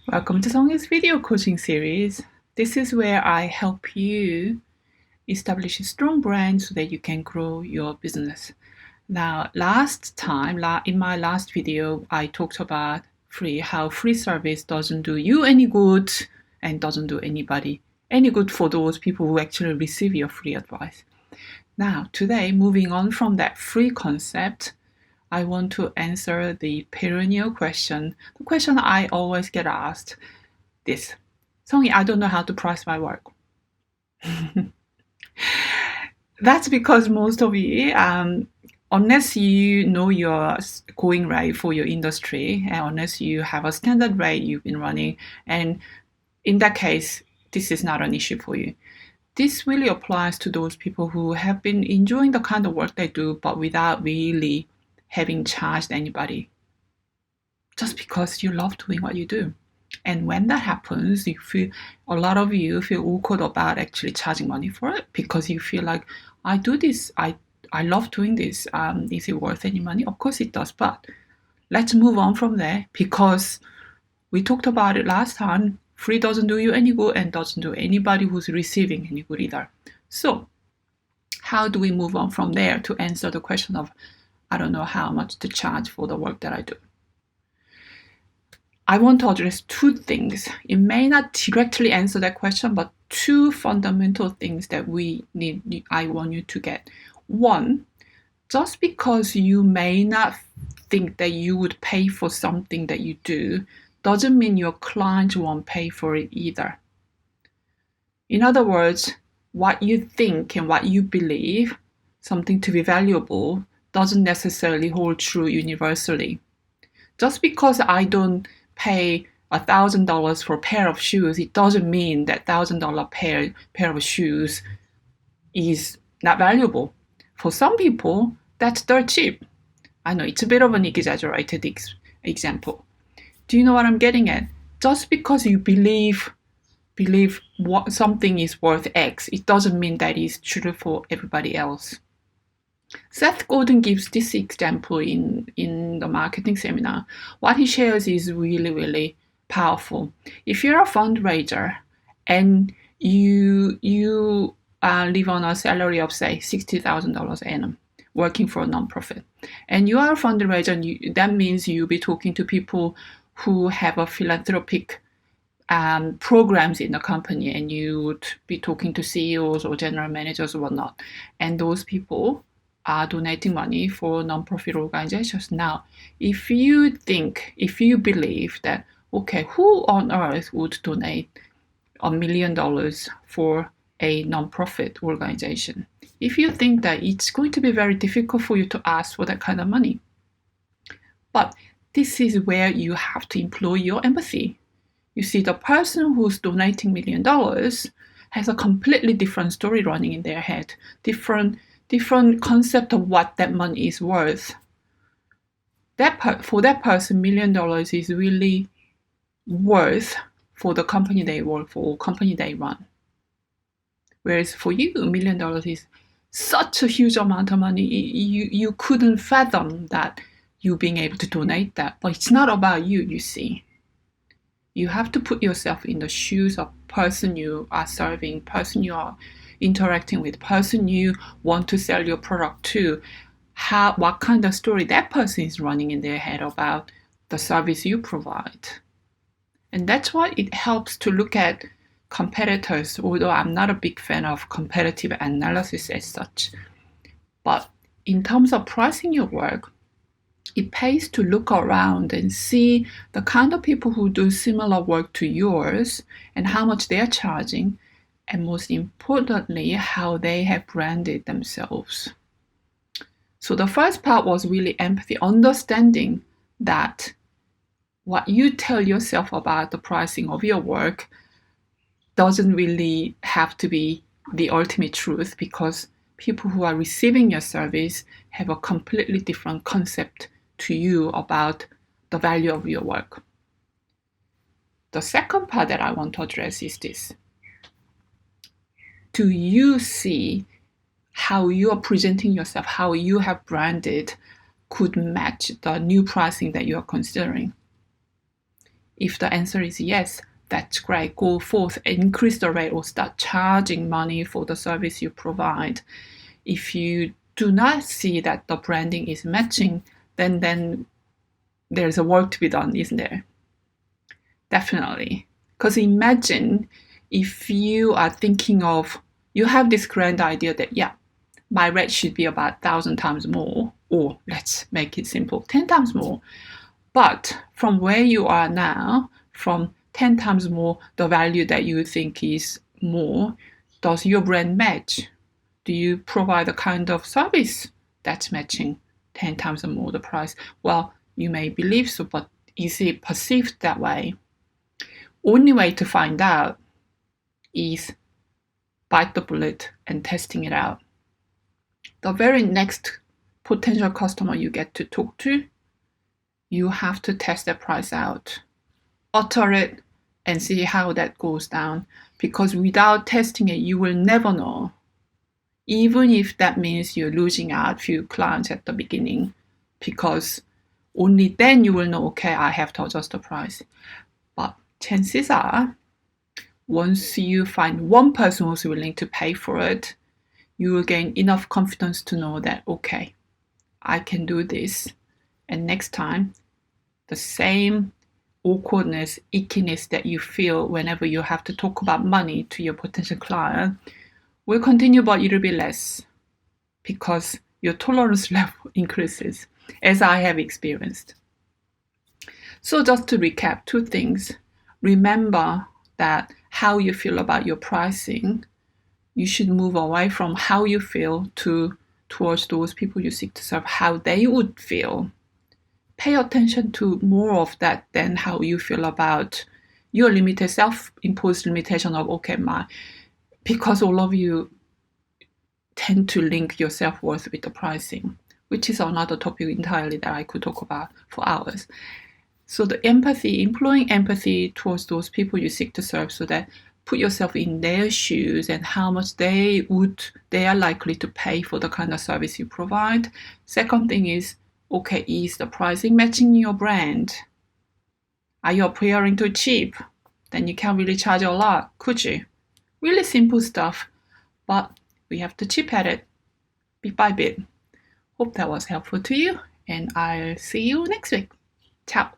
Welcome to Songy's video coaching series. This is where I help you establish a strong brand so that you can grow your business. Now, in my last video, I talked about how free service doesn't do you any good and doesn't do anybody any good for those people who actually receive your free advice. Now, today, moving on from that free concept, I want to answer the perennial question, the question I always get asked, this. Songy, I don't know how to price my work. That's because most of you, unless you know you're going right for your industry, and unless you have a standard rate you've been running, and in that case, this is not an issue for you. This really applies to those people who have been enjoying the kind of work they do, but without really having charged anybody, just because you love doing what you do. And when that happens, a lot of you feel awkward about actually charging money for it because you feel like, I do this, I love doing this. Is it worth any money? Of course it does, but let's move on from there because we talked about it last time. Free doesn't do you any good and doesn't do anybody who's receiving any good either. So how do we move on from there to answer the question of, I don't know how much to charge for the work that I do? I want to address two things. It may not directly answer that question, but two fundamental things that I want you to get. One, just because you may not think that you would pay for something that you do, doesn't mean your client won't pay for it either. In other words, what you think and what you believe, something to be valuable, doesn't necessarily hold true universally. Just because I don't pay $1,000 for a pair of shoes, it doesn't mean that $1,000 pair of shoes is not valuable. For some people, that's dirt cheap. I know it's a bit of an exaggerated example. Do you know what I'm getting at? Just because you believe what something is worth X, it doesn't mean that is true for everybody else. Seth Godin gives this example in the marketing seminar. What he shares is really, really powerful. If you're a fundraiser and you live on a salary of, say, $60,000 annum, working for a nonprofit, and you are a fundraiser, and that means you'll be talking to people who have a philanthropic programs in the company, and you would be talking to CEOs or general managers or whatnot, and those people are donating money for non-profit organizations. Now, if you believe that, okay, who on earth would donate $1 million for a non-profit organization? If you think that, it's going to be very difficult for you to ask for that kind of money. But this is where you have to employ your empathy. You see, the person who's donating $1 million has a completely different story running in their head, different concept of what that money is worth. For that person, $1 million is really worth for the company they work for or company they run. Whereas for you, $1 million is such a huge amount of money, you couldn't fathom that you being able to donate that. But it's not about you, you see. You have to put yourself in the shoes of person you are serving, person you are interacting with, person you want to sell your product to, what kind of story that person is running in their head about the service you provide. And that's why it helps to look at competitors, although I'm not a big fan of competitive analysis as such. But in terms of pricing your work, it pays to look around and see the kind of people who do similar work to yours and how much they're charging, and most importantly, how they have branded themselves. So the first part was really empathy, understanding that what you tell yourself about the pricing of your work doesn't really have to be the ultimate truth, because people who are receiving your service have a completely different concept to you about the value of your work. The second part that I want to address is this. Do you see how you are presenting yourself, how you have branded could match the new pricing that you are considering? If the answer is yes, that's great. Go forth, increase the rate or start charging money for the service you provide. If you do not see that the branding is matching, then there's a work to be done, isn't there? Definitely. Because imagine if you are thinking of, you have this grand idea that, yeah, my rate should be about 1,000 times more, or let's make it simple, 10 times more. But from where you are now, from 10 times more, the value that you think is more, does your brand match? Do you provide a kind of service that's matching 10 times more the price? Well, you may believe so, but is it perceived that way? Only way to find out is bite the bullet and testing it out. The very next potential customer you get to talk to, you have to test that price out, utter it, and see how that goes down. Because without testing it, you will never know. Even if that means you're losing out a few clients at the beginning, because only then you will know, okay, I have to adjust the price. But chances are, once you find one person who's willing to pay for it, you will gain enough confidence to know that, okay, I can do this. And next time, the same awkwardness, ickiness that you feel whenever you have to talk about money to your potential client will continue, but it'll be less because your tolerance level increases, as I have experienced. So just to recap, two things. Remember that how you feel about your pricing, you should move away from how you feel towards those people you seek to serve, how they would feel. Pay attention to more of that than how you feel about your limited self-imposed limitation of, okay, because all of you tend to link your self-worth with the pricing, which is another topic entirely that I could talk about for hours. So the empathy, employing empathy towards those people you seek to serve, so that put yourself in their shoes and how much they are likely to pay for the kind of service you provide. Second thing is, okay, is the pricing matching your brand? Are you appearing too cheap? Then you can't really charge a lot, could you? Really simple stuff, but we have to chip at it bit by bit. Hope that was helpful to you, and I'll see you next week. Ciao.